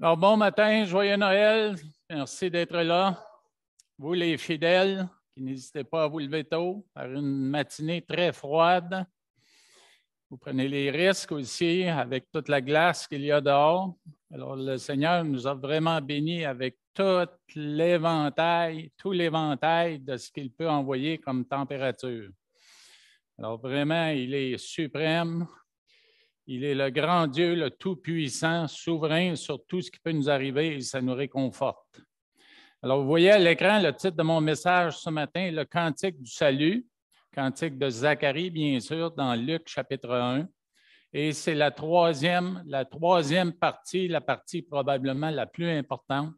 Alors, bon matin, joyeux Noël. Merci d'être là. Vous, les fidèles, qui n'hésitez pas à vous lever tôt par une matinée très froide. Vous prenez les risques aussi avec toute la glace qu'il y a dehors. Alors, le Seigneur nous a vraiment bénis avec tout l'éventail de ce qu'il peut envoyer comme température. Alors, vraiment, il est suprême. Il est le grand Dieu, le Tout-Puissant, souverain sur tout ce qui peut nous arriver et ça nous réconforte. Alors, vous voyez à l'écran le titre de mon message ce matin, le Cantique du Salut, Cantique de Zacharie, bien sûr, dans Luc chapitre 1. Et c'est la troisième partie, la partie probablement la plus importante,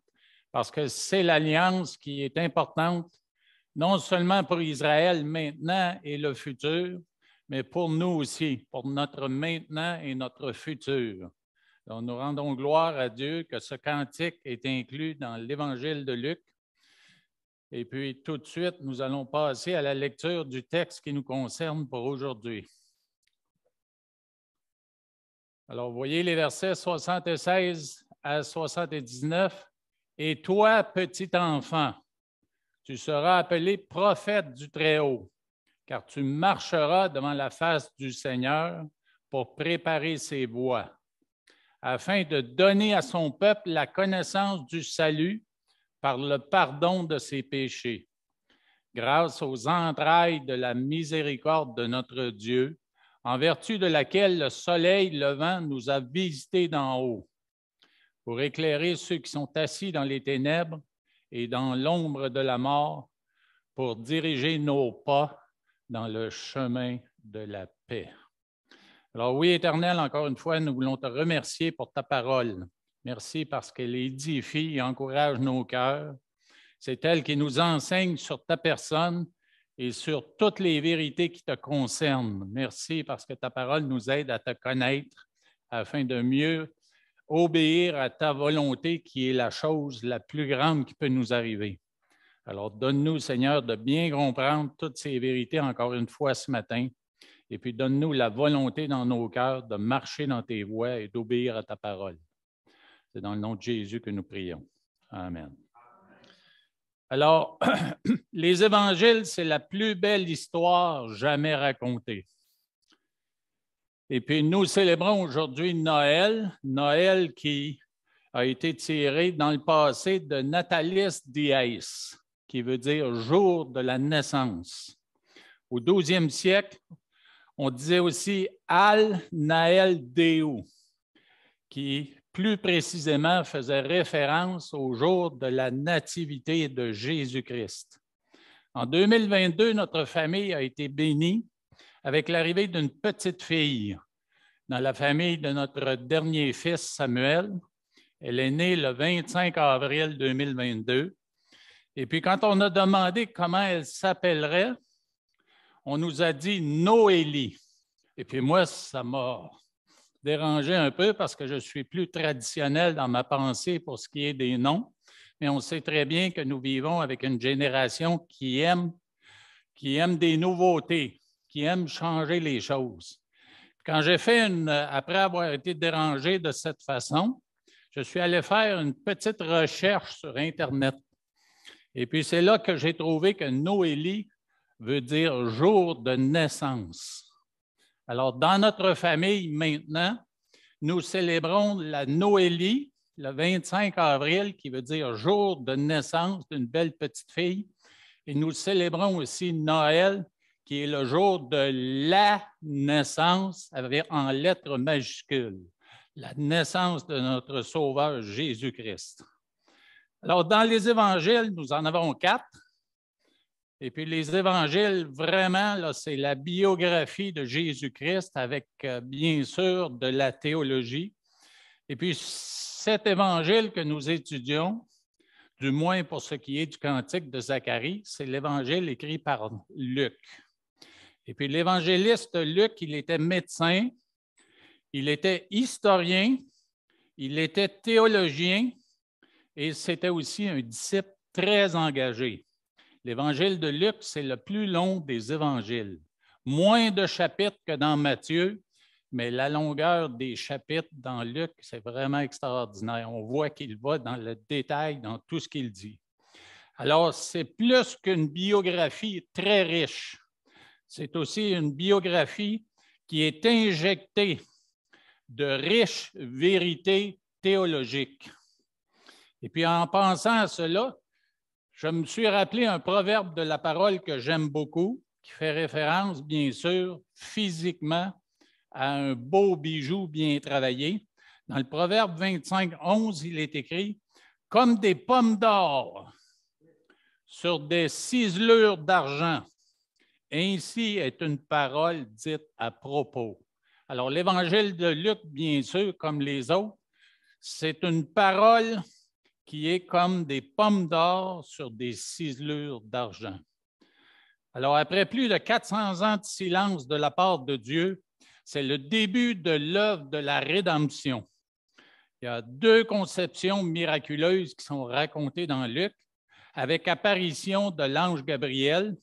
parce que c'est l'alliance qui est importante, non seulement pour Israël maintenant et le futur, mais pour nous aussi, pour notre maintenant et notre futur. Donc, nous rendons gloire à Dieu que ce cantique est inclus dans l'Évangile de Luc. Et puis, tout de suite, nous allons passer à la lecture du texte qui nous concerne pour aujourd'hui. Alors, vous voyez les versets 76 à 79. « Et toi, petit enfant, tu seras appelé prophète du Très-Haut, car tu marcheras devant la face du Seigneur pour préparer ses voies, afin de donner à son peuple la connaissance du salut par le pardon de ses péchés, grâce aux entrailles de la miséricorde de notre Dieu, en vertu de laquelle le soleil levant nous a visités d'en haut, pour éclairer ceux qui sont assis dans les ténèbres et dans l'ombre de la mort, pour diriger nos pas dans le chemin de la paix. » Alors oui, Éternel, encore une fois, nous voulons te remercier pour ta parole. Merci parce qu'elle édifie et encourage nos cœurs. C'est elle qui nous enseigne sur ta personne et sur toutes les vérités qui te concernent. Merci parce que ta parole nous aide à te connaître afin de mieux obéir à ta volonté qui est la chose la plus grande qui peut nous arriver. Alors, donne-nous, Seigneur, de bien comprendre toutes ces vérités encore une fois ce matin. Et puis, donne-nous la volonté dans nos cœurs de marcher dans tes voies et d'obéir à ta parole. C'est dans le nom de Jésus que nous prions. Amen. Alors, les évangiles, c'est la plus belle histoire jamais racontée. Et puis, nous célébrons aujourd'hui Noël, Noël qui a été tiré dans le passé de Natalis Dies, qui veut dire jour de la naissance. Au 12e siècle, on disait aussi Al Nael Deu, qui plus précisément faisait référence au jour de la nativité de Jésus-Christ. En 2022, notre famille a été bénie avec l'arrivée d'une petite fille dans la famille de notre dernier fils, Samuel. Elle est née le 25 avril 2022. Et puis, quand on a demandé comment elle s'appellerait, on nous a dit Noélie. Et puis moi, ça m'a dérangé un peu parce que je suis plus traditionnel dans ma pensée pour ce qui est des noms. Mais on sait très bien que nous vivons avec une génération qui aime des nouveautés, qui aime changer les choses. Quand j'ai fait après avoir été dérangé de cette façon, je suis allé faire une petite recherche sur Internet. Et puis, c'est là que j'ai trouvé que Noélie veut dire jour de naissance. Alors, dans notre famille, maintenant, nous célébrons la Noélie, le 25 avril, qui veut dire jour de naissance d'une belle petite fille. Et nous célébrons aussi Noël, qui est le jour de la naissance, en lettres majuscules, la naissance de notre Sauveur Jésus-Christ. Alors, dans les évangiles, nous en avons 4. Et puis, les évangiles, vraiment, là, c'est la biographie de Jésus-Christ avec, bien sûr, de la théologie. Et puis, cet évangile que nous étudions, du moins pour ce qui est du cantique de Zacharie, c'est l'évangile écrit par Luc. Et puis, l'évangéliste Luc, il était médecin, il était historien, il était théologien et c'était aussi un disciple très engagé. L'évangile de Luc, c'est le plus long des évangiles. Moins de chapitres que dans Matthieu, mais la longueur des chapitres dans Luc, c'est vraiment extraordinaire. On voit qu'il va dans le détail, dans tout ce qu'il dit. Alors, c'est plus qu'une biographie très riche. C'est aussi une biographie qui est injectée de riches vérités théologiques. Et puis, en pensant à cela, je me suis rappelé un proverbe de la parole que j'aime beaucoup, qui fait référence, bien sûr, physiquement, à un beau bijou bien travaillé. Dans le proverbe 25, 11, il est écrit « Comme des pommes d'or sur des ciselures d'argent, ainsi est une parole dite à propos. » Alors, l'Évangile de Luc, bien sûr, comme les autres, c'est une parole qui est comme des pommes d'or sur des ciselures d'argent. Alors, après plus de 400 ans de silence de la part de Dieu, c'est le début de l'œuvre de la rédemption. Il y a 2 conceptions miraculeuses qui sont racontées dans Luc, avec apparition de l'ange Gabriel.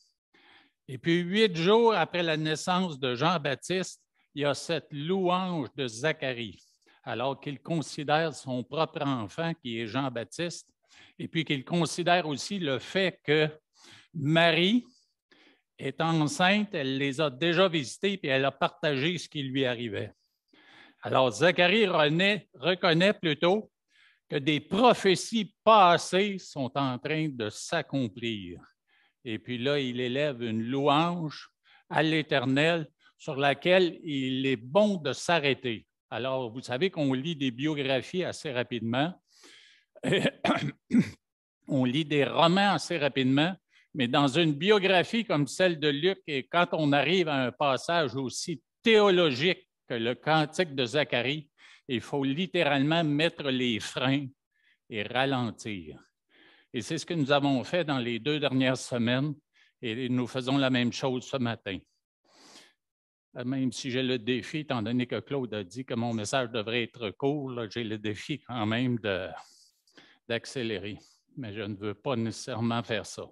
Et puis, 8 jours après la naissance de Jean-Baptiste, il y a cette louange de Zacharie, alors qu'il considère son propre enfant, qui est Jean-Baptiste, et puis qu'il considère aussi le fait que Marie est enceinte, elle les a déjà visités, puis elle a partagé ce qui lui arrivait. Alors, Zacharie reconnaît plutôt que des prophéties passées sont en train de s'accomplir. Et puis là, il élève une louange à l'Éternel sur laquelle il est bon de s'arrêter. Alors, vous savez qu'on lit des biographies assez rapidement. On lit des romans assez rapidement, mais dans une biographie comme celle de Luc, et quand on arrive à un passage aussi théologique que le cantique de Zacharie, il faut littéralement mettre les freins et ralentir. Et c'est ce que nous avons fait dans les 2 dernières semaines, et nous faisons la même chose ce matin. Même si j'ai le défi, étant donné que Claude a dit que mon message devrait être court, là, j'ai le défi quand même d'accélérer, mais je ne veux pas nécessairement faire ça.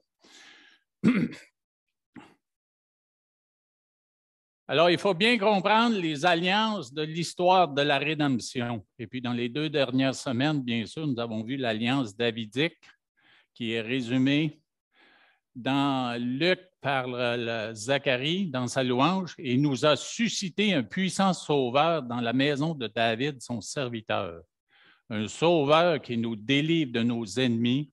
Alors, il faut bien comprendre les alliances de l'histoire de la rédemption. Et puis, dans les 2 dernières semaines, bien sûr, nous avons vu l'alliance davidique, qui est résumée dans Luc par Zacharie, dans sa louange, et nous a suscité un puissant sauveur dans la maison de David, son serviteur. Un sauveur qui nous délivre de nos ennemis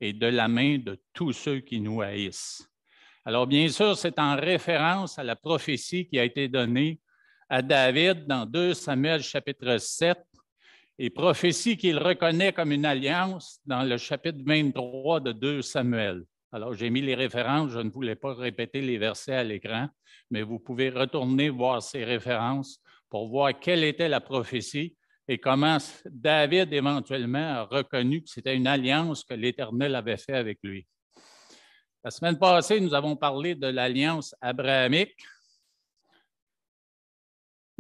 et de la main de tous ceux qui nous haïssent. Alors, bien sûr, c'est en référence à la prophétie qui a été donnée à David dans 2 Samuel chapitre 7, et prophétie qu'il reconnaît comme une alliance dans le chapitre 23 de 2 Samuel. Alors, j'ai mis les références, je ne voulais pas répéter les versets à l'écran, mais vous pouvez retourner voir ces références pour voir quelle était la prophétie et comment David éventuellement a reconnu que c'était une alliance que l'Éternel avait faite avec lui. La semaine passée, nous avons parlé de l'alliance abrahamique.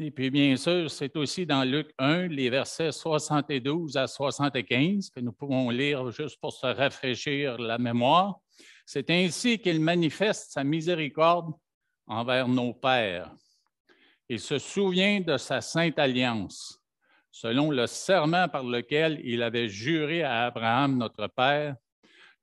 Et puis, bien sûr, c'est aussi dans Luc 1, les versets 72 à 75, que nous pouvons lire juste pour se rafraîchir la mémoire. C'est ainsi qu'il manifeste sa miséricorde envers nos pères. Il se souvient de sa sainte alliance, selon le serment par lequel il avait juré à Abraham, notre père,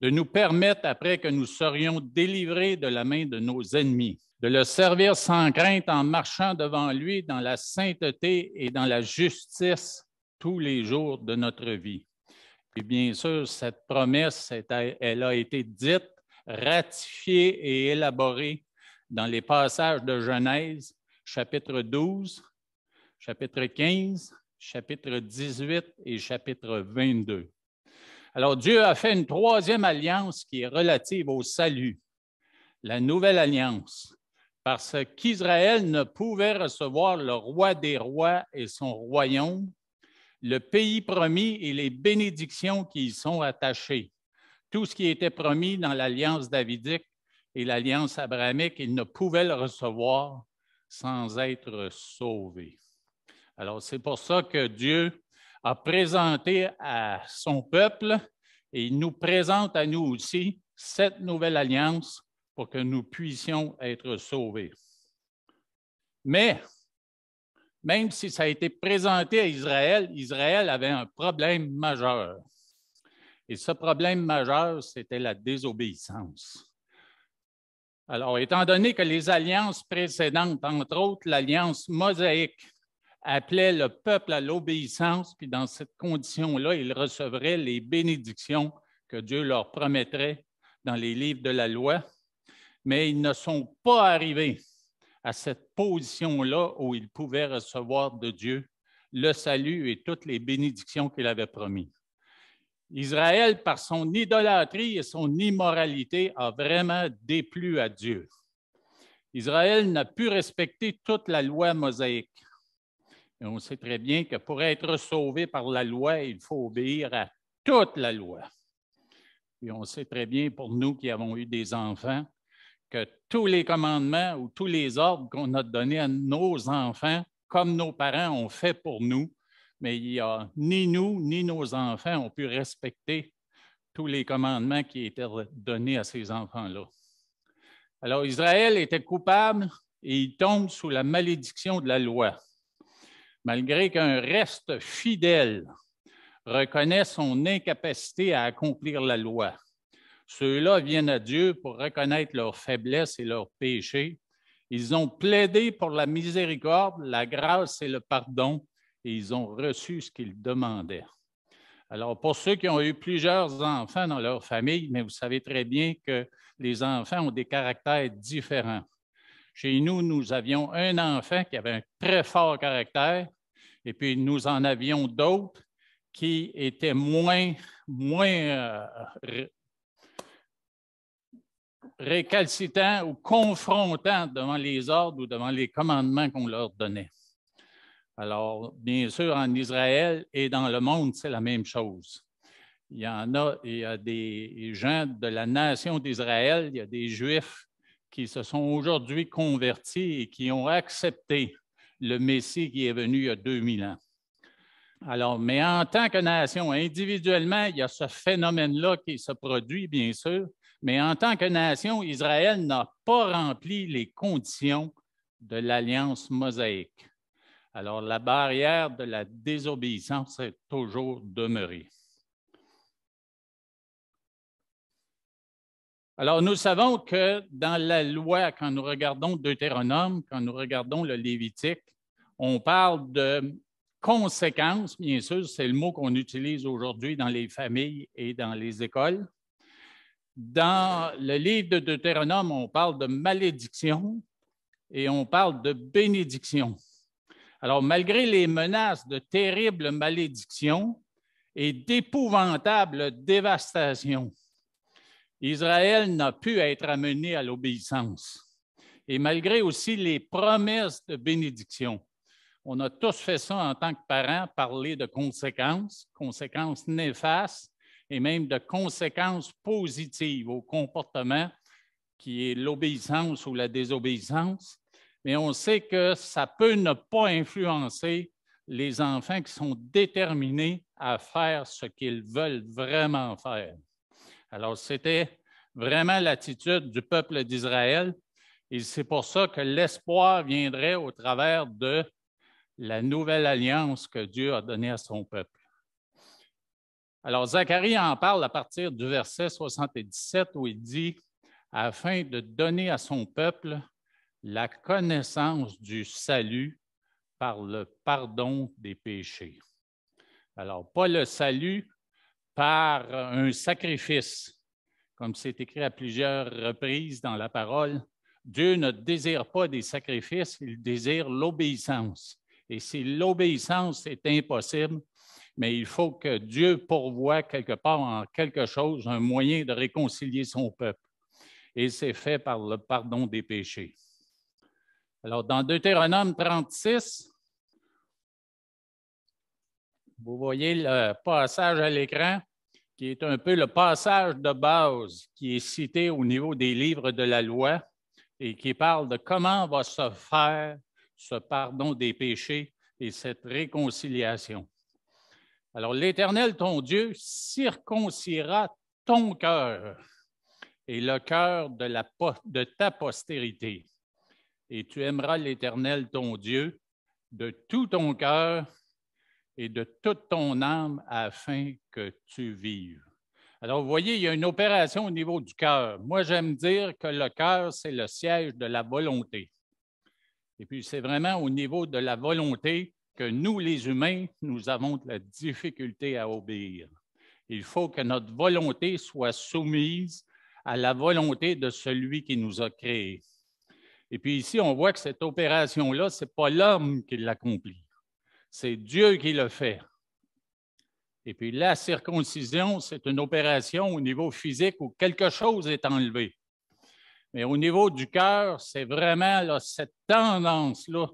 de nous permettre, après que nous serions délivrés de la main de nos ennemis, de le servir sans crainte en marchant devant lui dans la sainteté et dans la justice tous les jours de notre vie. Et bien sûr, cette promesse, elle a été dite, ratifiée et élaborée dans les passages de Genèse, chapitre 12, chapitre 15, chapitre 18 et chapitre 22. Alors, Dieu a fait une 3e alliance qui est relative au salut, la nouvelle alliance, parce qu'Israël ne pouvait recevoir le roi des rois et son royaume, le pays promis et les bénédictions qui y sont attachées. Tout ce qui était promis dans l'alliance davidique et l'alliance abrahamique, il ne pouvait le recevoir sans être sauvé. Alors, c'est pour ça que Dieu a présenté à son peuple et il nous présente à nous aussi cette nouvelle alliance pour que nous puissions être sauvés. Mais même si ça a été présenté à Israël, Israël avait un problème majeur. Et ce problème majeur, c'était la désobéissance. Alors, étant donné que les alliances précédentes, entre autres l'alliance mosaïque, appelaient le peuple à l'obéissance, puis dans cette condition-là, ils recevraient les bénédictions que Dieu leur promettrait dans les livres de la loi, mais ils ne sont pas arrivés à cette position-là où ils pouvaient recevoir de Dieu le salut et toutes les bénédictions qu'il avait promis. Israël, par son idolâtrie et son immoralité, a vraiment déplu à Dieu. Israël n'a pu respecter toute la loi mosaïque. Et on sait très bien que pour être sauvé par la loi, il faut obéir à toute la loi. Et on sait très bien, pour nous qui avons eu des enfants, que tous les commandements ou tous les ordres qu'on a donnés à nos enfants, comme nos parents ont fait pour nous, mais il y a ni nous ni nos enfants ont pu respecter tous les commandements qui étaient donnés à ces enfants-là. Alors Israël était coupable et il tombe sous la malédiction de la loi. Malgré qu'un reste fidèle reconnaît son incapacité à accomplir la loi. Ceux-là viennent à Dieu pour reconnaître leurs faiblesses et leurs péchés. Ils ont plaidé pour la miséricorde, la grâce et le pardon, et ils ont reçu ce qu'ils demandaient. Alors, pour ceux qui ont eu plusieurs enfants dans leur famille, mais vous savez très bien que les enfants ont des caractères différents. Chez nous, nous avions un enfant qui avait un très fort caractère, et puis nous en avions d'autres qui étaient moins récalcitrants ou confrontants devant les ordres ou devant les commandements qu'on leur donnait. Alors, bien sûr, en Israël et dans le monde, c'est la même chose. Il y a des gens de la nation d'Israël, il y a des Juifs qui se sont aujourd'hui convertis et qui ont accepté le Messie qui est venu il y a 2000 ans. Alors, mais en tant que nation, individuellement, il y a ce phénomène-là qui se produit, bien sûr, mais en tant que nation, Israël n'a pas rempli les conditions de l'alliance mosaïque. Alors, la barrière de la désobéissance est toujours demeurée. Alors, nous savons que dans la loi, quand nous regardons Deutéronome, quand nous regardons le Lévitique, on parle de conséquences, bien sûr, c'est le mot qu'on utilise aujourd'hui dans les familles et dans les écoles. Dans le livre de Deutéronome, on parle de malédiction et on parle de bénédiction. Alors, malgré les menaces de terribles malédictions et d'épouvantables dévastations, Israël n'a pu être amené à l'obéissance. Et malgré aussi les promesses de bénédiction, on a tous fait ça en tant que parents, parler de conséquences néfastes et même de conséquences positives au comportement qui est l'obéissance ou la désobéissance. Mais on sait que ça peut ne pas influencer les enfants qui sont déterminés à faire ce qu'ils veulent vraiment faire. Alors, c'était vraiment l'attitude du peuple d'Israël et c'est pour ça que l'espoir viendrait au travers de la nouvelle alliance que Dieu a donnée à son peuple. Alors, Zacharie en parle à partir du verset 77 où il dit « Afin de donner à son peuple la connaissance du salut par le pardon des péchés. » Alors, pas le salut par un sacrifice, comme c'est écrit à plusieurs reprises dans la parole. Dieu ne désire pas des sacrifices, il désire l'obéissance. Et si l'obéissance est impossible, mais il faut que Dieu pourvoie quelque part en quelque chose, un moyen de réconcilier son peuple. Et c'est fait par le pardon des péchés. Alors, dans Deutéronome 36, vous voyez le passage à l'écran qui est un peu le passage de base qui est cité au niveau des livres de la loi et qui parle de comment va se faire ce pardon des péchés et cette réconciliation. Alors, l'Éternel, ton Dieu, circoncira ton cœur et le cœur de ta postérité. Et tu aimeras l'Éternel, ton Dieu, de tout ton cœur et de toute ton âme afin que tu vives. Alors, vous voyez, il y a une opération au niveau du cœur. Moi, j'aime dire que le cœur, c'est le siège de la volonté. Et puis, c'est vraiment au niveau de la volonté que nous, les humains, nous avons de la difficulté à obéir. Il faut que notre volonté soit soumise à la volonté de celui qui nous a créés. Et puis ici, on voit que cette opération-là, ce n'est pas l'homme qui l'accomplit, c'est Dieu qui le fait. Et puis la circoncision, c'est une opération au niveau physique où quelque chose est enlevé. Mais au niveau du cœur, c'est vraiment là, cette tendance-là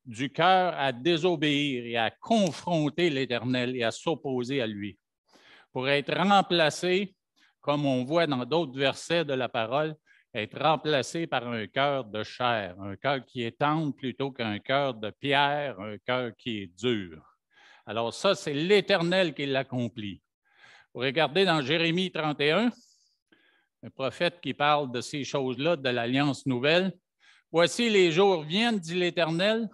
du cœur à désobéir et à confronter l'Éternel et à s'opposer à lui, pour être remplacé, comme on voit dans d'autres versets de la parole, être remplacé par un cœur de chair, un cœur qui est tendre plutôt qu'un cœur de pierre, un cœur qui est dur. Alors ça, c'est l'Éternel qui l'accomplit. Vous regardez dans Jérémie 31, un prophète qui parle de ces choses-là, de l'Alliance nouvelle. « Voici les jours viennent, dit l'Éternel,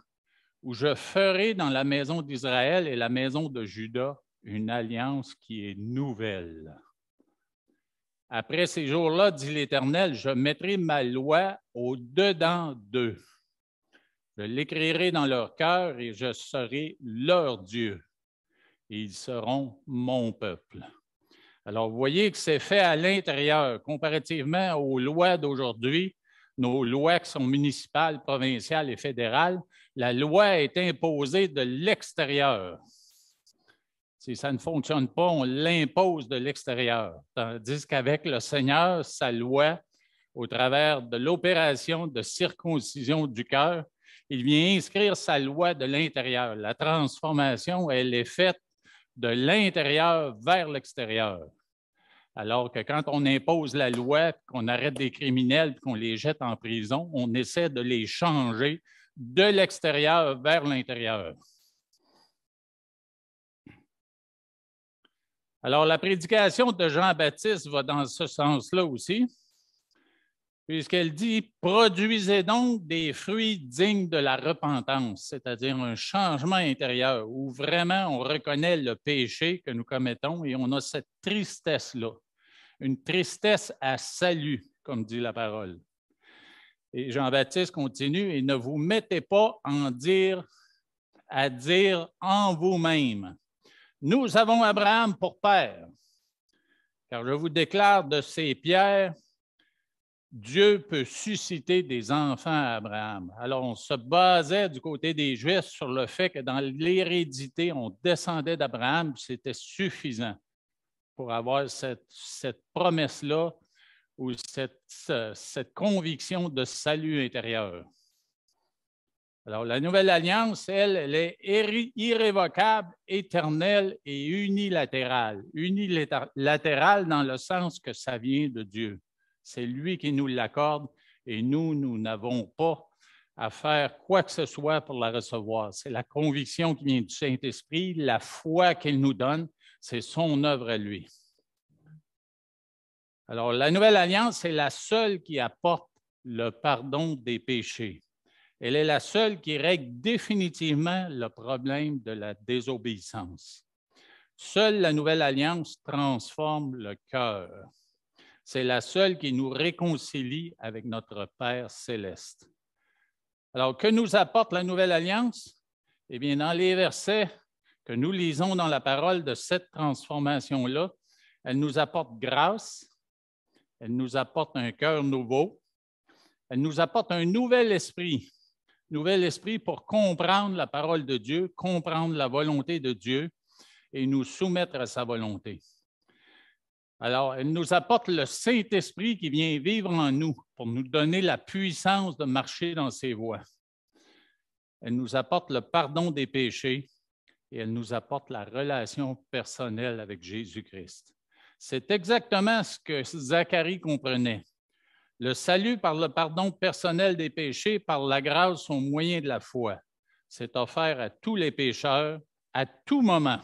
où je ferai dans la maison d'Israël et la maison de Juda une alliance qui est nouvelle. Après ces jours-là, dit l'Éternel, je mettrai ma loi au-dedans d'eux. Je l'écrirai dans leur cœur et je serai leur Dieu. Et ils seront mon peuple. » Alors, vous voyez que c'est fait à l'intérieur, comparativement aux lois d'aujourd'hui, nos lois qui sont municipales, provinciales et fédérales, la loi est imposée de l'extérieur. Si ça ne fonctionne pas, on l'impose de l'extérieur. Tandis qu'avec le Seigneur, sa loi, au travers de l'opération de circoncision du cœur, il vient inscrire sa loi de l'intérieur. La transformation, elle est faite de l'intérieur vers l'extérieur. Alors que quand on impose la loi, qu'on arrête des criminels, qu'on les jette en prison, on essaie de les changer de l'extérieur vers l'intérieur. Alors, la prédication de Jean-Baptiste va dans ce sens-là aussi, puisqu'elle dit « Produisez donc des fruits dignes de la repentance », c'est-à-dire un changement intérieur où vraiment on reconnaît le péché que nous commettons et on a cette tristesse-là, une tristesse à salut, comme dit la parole. Et Jean-Baptiste continue « Et ne vous mettez pas à dire en vous-même, nous avons Abraham pour père, car je vous déclare de ces pierres, Dieu peut susciter des enfants à Abraham. » Alors, on se basait du côté des Juifs sur le fait que dans l'hérédité, on descendait d'Abraham, c'était suffisant pour avoir cette promesse-là ou cette conviction de salut intérieur. Alors, la nouvelle alliance, elle est irrévocable, éternelle et unilatérale. Unilatérale dans le sens que ça vient de Dieu. C'est lui qui nous l'accorde et nous n'avons pas à faire quoi que ce soit pour la recevoir. C'est la conviction qui vient du Saint-Esprit, la foi qu'il nous donne, c'est son œuvre à lui. Alors, la nouvelle alliance est la seule qui apporte le pardon des péchés. Elle est la seule qui règle définitivement le problème de la désobéissance. Seule la nouvelle alliance transforme le cœur. C'est la seule qui nous réconcilie avec notre Père céleste. Alors, que nous apporte la nouvelle alliance? Eh bien, dans les versets que nous lisons dans la parole de cette transformation-là, elle nous apporte grâce, elle nous apporte un cœur nouveau, elle nous apporte un nouvel esprit pour comprendre la parole de Dieu, comprendre la volonté de Dieu et nous soumettre à sa volonté. Alors, elle nous apporte le Saint-Esprit qui vient vivre en nous pour nous donner la puissance de marcher dans ses voies. Elle nous apporte le pardon des péchés et elle nous apporte la relation personnelle avec Jésus-Christ. C'est exactement ce que Zacharie comprenait. Le salut par le pardon personnel des péchés, par la grâce au moyen de la foi. C'est offert à tous les pécheurs, à tout moment.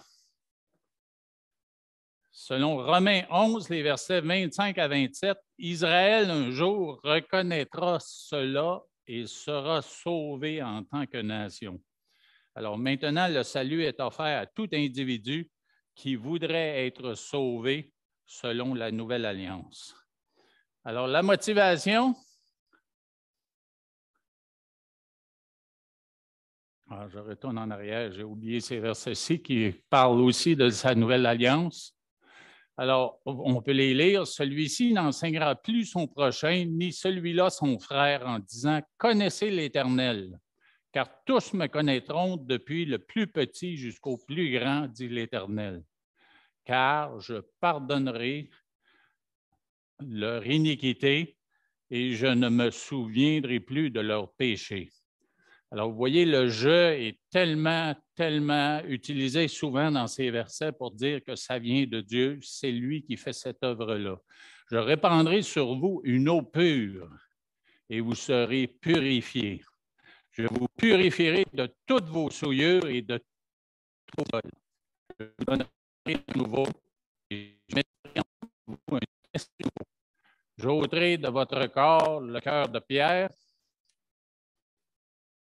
Selon Romains 11, les versets 25 à 27, Israël un jour reconnaîtra cela et sera sauvé en tant que nation. Alors maintenant, le salut est offert à tout individu qui voudrait être sauvé selon la nouvelle alliance. Alors, la motivation. Alors, je retourne en arrière, j'ai oublié ces versets-ci qui parlent aussi de sa nouvelle alliance. Alors, on peut les lire. Celui-ci n'enseignera plus son prochain, ni celui-là son frère, en disant « Connaissez l'Éternel, car tous me connaîtront depuis le plus petit jusqu'au plus grand, dit l'Éternel. Car je pardonnerai leur iniquité et je ne me souviendrai plus de leurs péchés. » Alors, vous voyez, le « je » est tellement utilisé souvent dans ces versets pour dire que ça vient de Dieu, c'est lui qui fait cette œuvre-là. « Je répandrai sur vous une eau pure et vous serez purifiés. Je vous purifierai de toutes vos souillures et de tout vol. Je vous donnerai de nouveau et je mettrai en vous un esprit nouveau. J'ôterai de votre corps le cœur de pierre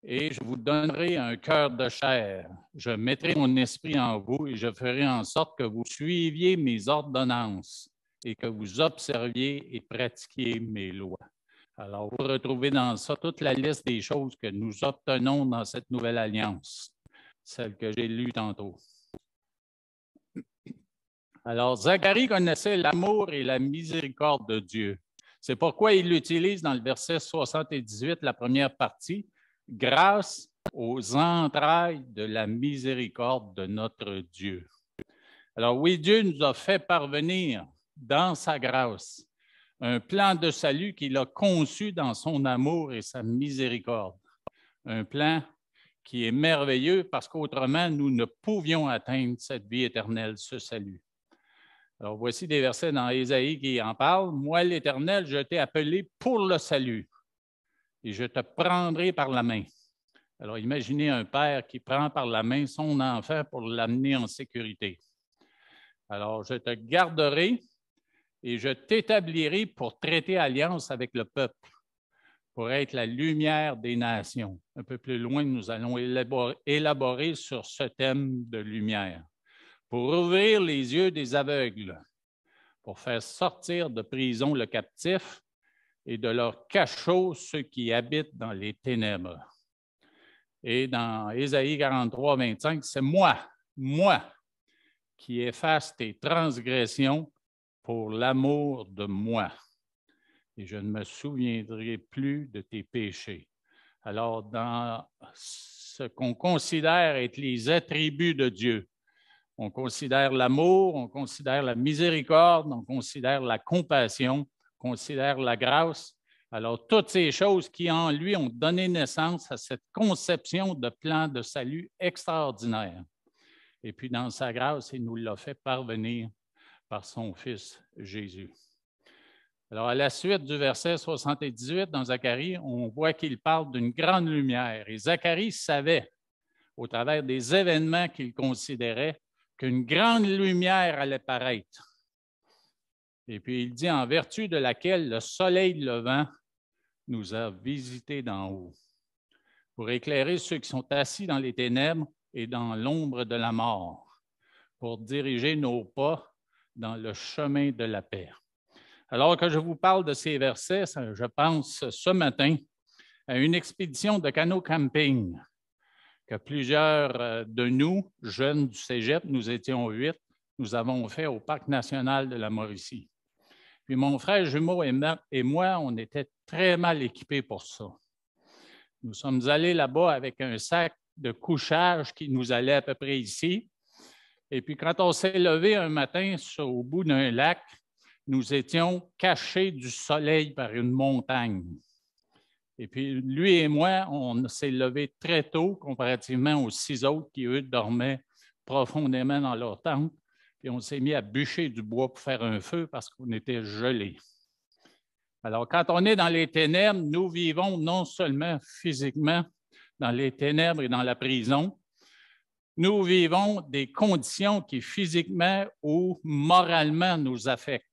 et je vous donnerai un cœur de chair. Je mettrai mon esprit en vous et je ferai en sorte que vous suiviez mes ordonnances et que vous observiez et pratiquiez mes lois. » Alors, vous retrouvez dans ça toute la liste des choses que nous obtenons dans cette nouvelle alliance, celle que j'ai lue tantôt. Alors, Zacharie connaissait l'amour et la miséricorde de Dieu. C'est pourquoi il l'utilise dans le verset 78, la première partie, « Grâce aux entrailles de la miséricorde de notre Dieu. » Alors oui, Dieu nous a fait parvenir dans sa grâce un plan de salut qu'il a conçu dans son amour et sa miséricorde. Un plan qui est merveilleux parce qu'autrement, nous ne pouvions atteindre cette vie éternelle, ce salut. Alors, voici des versets dans Ésaïe qui en parlent. « Moi, l'Éternel, je t'ai appelé pour le salut, et je te prendrai par la main. » Alors, imaginez un père qui prend par la main son enfant pour l'amener en sécurité. « Alors, je te garderai et je t'établirai pour traiter alliance avec le peuple, pour être la lumière des nations. » Un peu plus loin, nous allons élaborer sur ce thème de lumière. « Pour ouvrir les yeux des aveugles, pour faire sortir de prison le captif et de leur cachot ceux qui habitent dans les ténèbres. » Et dans Ésaïe 43, 25, c'est moi, qui efface tes transgressions pour l'amour de moi. Et je ne me souviendrai plus de tes péchés. Alors, dans ce qu'on considère être les attributs de Dieu, on considère l'amour, on considère la miséricorde, on considère la compassion, on considère la grâce. Alors, toutes ces choses qui, en lui, ont donné naissance à cette conception de plan de salut extraordinaire. Et puis, dans sa grâce, il nous l'a fait parvenir par son Fils Jésus. Alors, à la suite du verset 78 dans Zacharie, on voit qu'il parle d'une grande lumière. Et Zacharie savait, au travers des événements qu'il considérait, qu'une grande lumière allait paraître. Et puis, il dit, en vertu de laquelle le soleil levant nous a visités d'en haut, pour éclairer ceux qui sont assis dans les ténèbres et dans l'ombre de la mort, pour diriger nos pas dans le chemin de la paix. Alors que je vous parle de ces versets, je pense ce matin à une expédition de canot-camping que plusieurs de nous, jeunes du cégep, nous étions 8, nous avons fait au Parc national de la Mauricie. Puis mon frère jumeau et moi, on était très mal équipés pour ça. Nous sommes allés là-bas avec un sac de couchage qui nous allait à peu près ici. Et puis quand on s'est levé un matin au bout d'un lac, nous étions cachés du soleil par une montagne. Et puis, lui et moi, on s'est levés très tôt, comparativement aux 6 autres qui, eux, dormaient profondément dans leur tente. Puis, on s'est mis à bûcher du bois pour faire un feu parce qu'on était gelés. Alors, quand on est dans les ténèbres, nous vivons non seulement physiquement dans les ténèbres et dans la prison, nous vivons des conditions qui physiquement ou moralement nous affectent.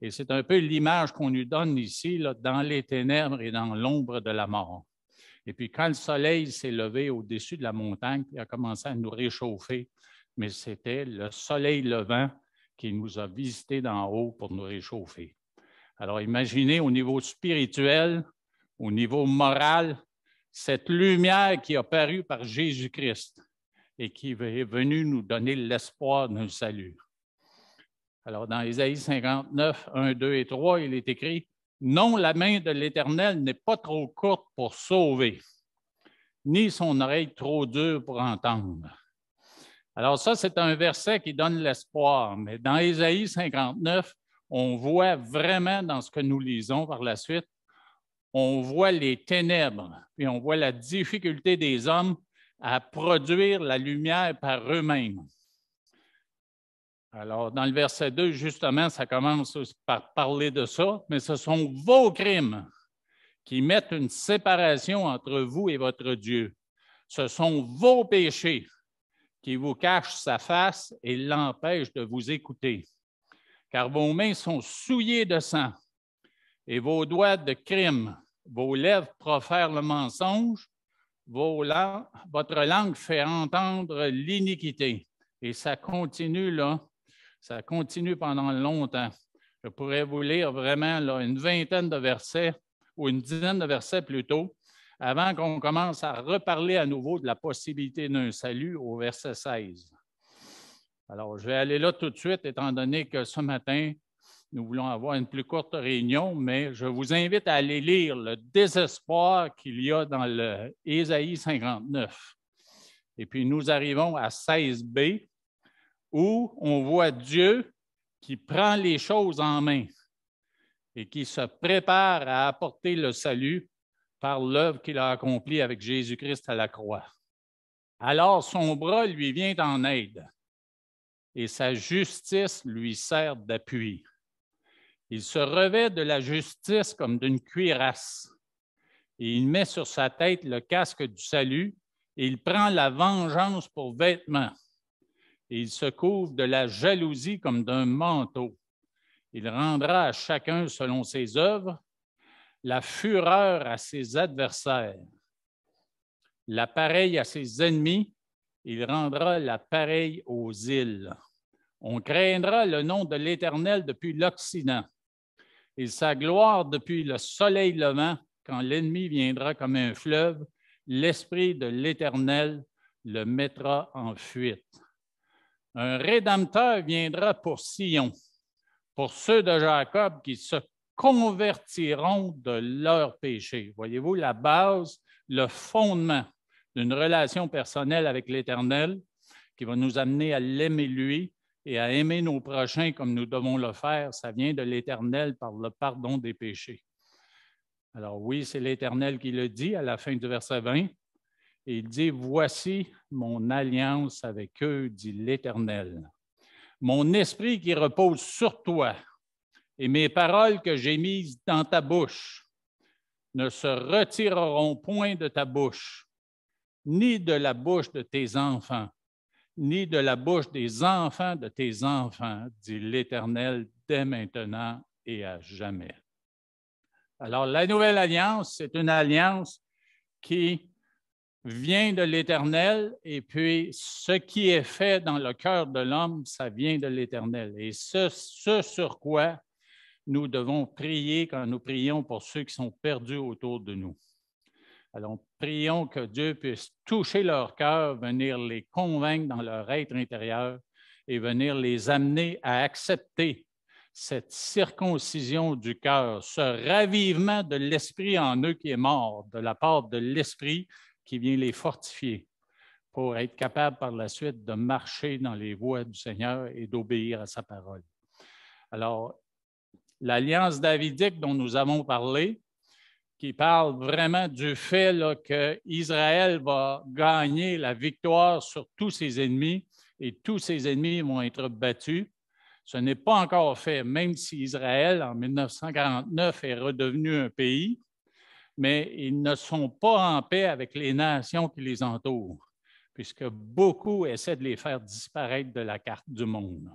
Et c'est un peu l'image qu'on nous donne ici, là, dans les ténèbres et dans l'ombre de la mort. Et puis, quand le soleil s'est levé au-dessus de la montagne, il a commencé à nous réchauffer, mais c'était le soleil levant qui nous a visités d'en haut pour nous réchauffer. Alors, imaginez au niveau spirituel, au niveau moral, cette lumière qui a paru par Jésus-Christ et qui est venue nous donner l'espoir d'un salut. Alors, dans Ésaïe 59, 1, 2 et 3, il est écrit « Non, la main de l'Éternel n'est pas trop courte pour sauver, ni son oreille trop dure pour entendre. » Alors ça, c'est un verset qui donne l'espoir. Mais dans Ésaïe 59, on voit vraiment dans ce que nous lisons par la suite, on voit les ténèbres, puis on voit la difficulté des hommes à produire la lumière par eux-mêmes. Alors, dans le verset 2, justement, ça commence par parler de ça, mais ce sont vos crimes qui mettent une séparation entre vous et votre Dieu. Ce sont vos péchés qui vous cachent sa face et l'empêchent de vous écouter. Car vos mains sont souillées de sang et vos doigts de crime. Vos lèvres profèrent le mensonge, votre langue fait entendre l'iniquité. Et ça continue là, ça continue pendant longtemps. Je pourrais vous lire vraiment là, une vingtaine de versets, ou une dizaine de versets plutôt, avant qu'on commence à reparler à nouveau de la possibilité d'un salut au verset 16. Alors, je vais aller là tout de suite, étant donné que ce matin, nous voulons avoir une plus courte réunion, mais je vous invite à aller lire le désespoir qu'il y a dans le Ésaïe 59. Et puis, nous arrivons à 16b, où on voit Dieu qui prend les choses en main et qui se prépare à apporter le salut par l'œuvre qu'il a accomplie avec Jésus-Christ à la croix. Alors, son bras lui vient en aide et sa justice lui sert d'appui. Il se revêt de la justice comme d'une cuirasse et il met sur sa tête le casque du salut et il prend la vengeance pour vêtement. Et il se couvre de la jalousie comme d'un manteau. Il rendra à chacun selon ses œuvres, la fureur à ses adversaires, l'appareil à ses ennemis, il rendra l'appareil aux îles. On craindra le nom de l'Éternel depuis l'Occident et sa gloire depuis le soleil levant, quand l'ennemi viendra comme un fleuve, l'Esprit de l'Éternel le mettra en fuite. Un Rédempteur viendra pour Sion, pour ceux de Jacob qui se convertiront de leurs péchés. Voyez-vous, la base, le fondement d'une relation personnelle avec l'Éternel qui va nous amener à l'aimer lui et à aimer nos prochains comme nous devons le faire, ça vient de l'Éternel par le pardon des péchés. Alors oui, c'est l'Éternel qui le dit à la fin du verset 20. Et il dit, « Voici mon alliance avec eux, dit l'Éternel. Mon esprit qui repose sur toi et mes paroles que j'ai mises dans ta bouche ne se retireront point de ta bouche, ni de la bouche de tes enfants, ni de la bouche des enfants de tes enfants, dit l'Éternel, dès maintenant et à jamais. » Alors, la nouvelle alliance, c'est une alliance qui vient de l'Éternel, et puis ce qui est fait dans le cœur de l'homme, ça vient de l'Éternel. Et ce sur quoi nous devons prier quand nous prions pour ceux qui sont perdus autour de nous. Alors, prions que Dieu puisse toucher leur cœur, venir les convaincre dans leur être intérieur et venir les amener à accepter cette circoncision du cœur, ce ravivement de l'esprit en eux qui est mort, de la part de l'esprit qui vient les fortifier pour être capable par la suite de marcher dans les voies du Seigneur et d'obéir à sa parole. Alors, l'alliance davidique dont nous avons parlé, qui parle vraiment du fait qu'Israël va gagner la victoire sur tous ses ennemis et tous ses ennemis vont être battus. Ce n'est pas encore fait, même si Israël, en 1949, est redevenu un pays, mais ils ne sont pas en paix avec les nations qui les entourent, puisque beaucoup essaient de les faire disparaître de la carte du monde.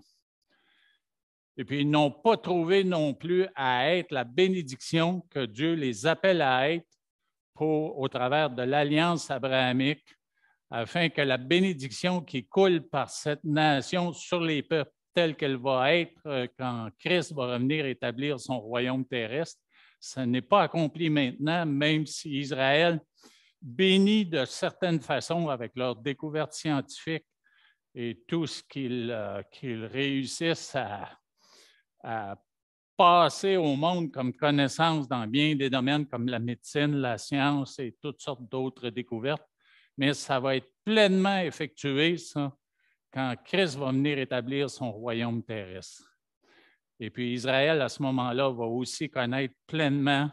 Et puis, ils n'ont pas trouvé non plus à être la bénédiction que Dieu les appelle à être au travers de l'alliance abrahamique, afin que la bénédiction qui coule par cette nation sur les peuples telle qu'elle va être quand Christ va revenir établir son royaume terrestre, ça n'est pas accompli maintenant, même si Israël bénit de certaines façons avec leurs découvertes scientifiques et tout ce qu'ils réussissent à passer au monde comme connaissance dans bien des domaines comme la médecine, la science et toutes sortes d'autres découvertes. Mais ça va être pleinement effectué, ça, quand Christ va venir établir son royaume terrestre. Et puis Israël, à ce moment-là, va aussi connaître pleinement,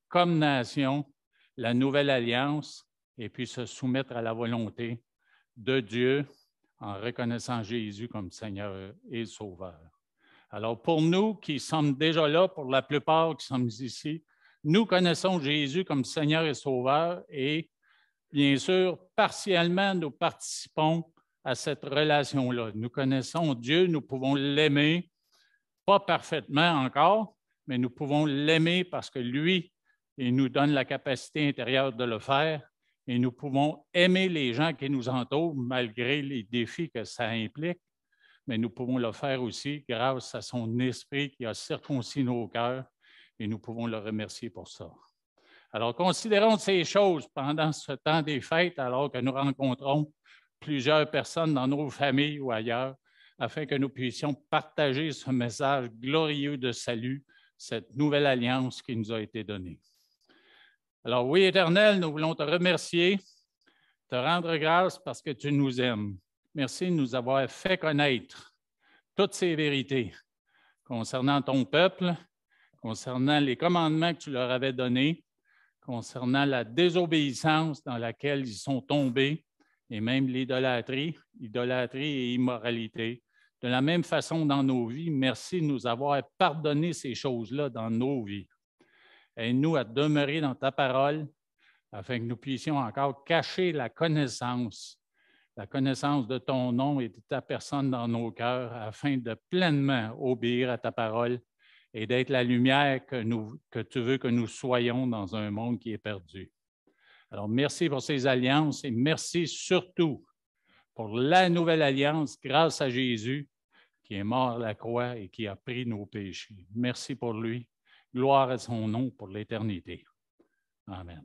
comme nation, la nouvelle alliance et puis se soumettre à la volonté de Dieu en reconnaissant Jésus comme Seigneur et Sauveur. Alors, pour nous qui sommes déjà là, pour la plupart qui sommes ici, nous connaissons Jésus comme Seigneur et Sauveur et, bien sûr, partiellement, nous participons à cette relation-là. Nous connaissons Dieu, nous pouvons l'aimer, pas parfaitement encore, mais nous pouvons l'aimer parce que lui, il nous donne la capacité intérieure de le faire et nous pouvons aimer les gens qui nous entourent malgré les défis que ça implique, mais nous pouvons le faire aussi grâce à son esprit qui a circoncis nos cœurs et nous pouvons le remercier pour ça. Alors, considérons ces choses pendant ce temps des fêtes, alors que nous rencontrons plusieurs personnes dans nos familles ou ailleurs, afin que nous puissions partager ce message glorieux de salut, cette nouvelle alliance qui nous a été donnée. Alors oui, Éternel, nous voulons te remercier, te rendre grâce parce que tu nous aimes. Merci de nous avoir fait connaître toutes ces vérités concernant ton peuple, concernant les commandements que tu leur avais donnés, concernant la désobéissance dans laquelle ils sont tombés, et même l'idolâtrie et immoralité. De la même façon dans nos vies, merci de nous avoir pardonné ces choses-là dans nos vies. Aide-nous à demeurer dans ta parole afin que nous puissions encore cacher la connaissance de ton nom et de ta personne dans nos cœurs afin de pleinement obéir à ta parole et d'être la lumière que tu veux que nous soyons dans un monde qui est perdu. Alors, merci pour ces alliances et merci surtout pour la nouvelle alliance grâce à Jésus qui est mort à la croix et qui a pris nos péchés. Merci pour lui. Gloire à son nom pour l'éternité. Amen.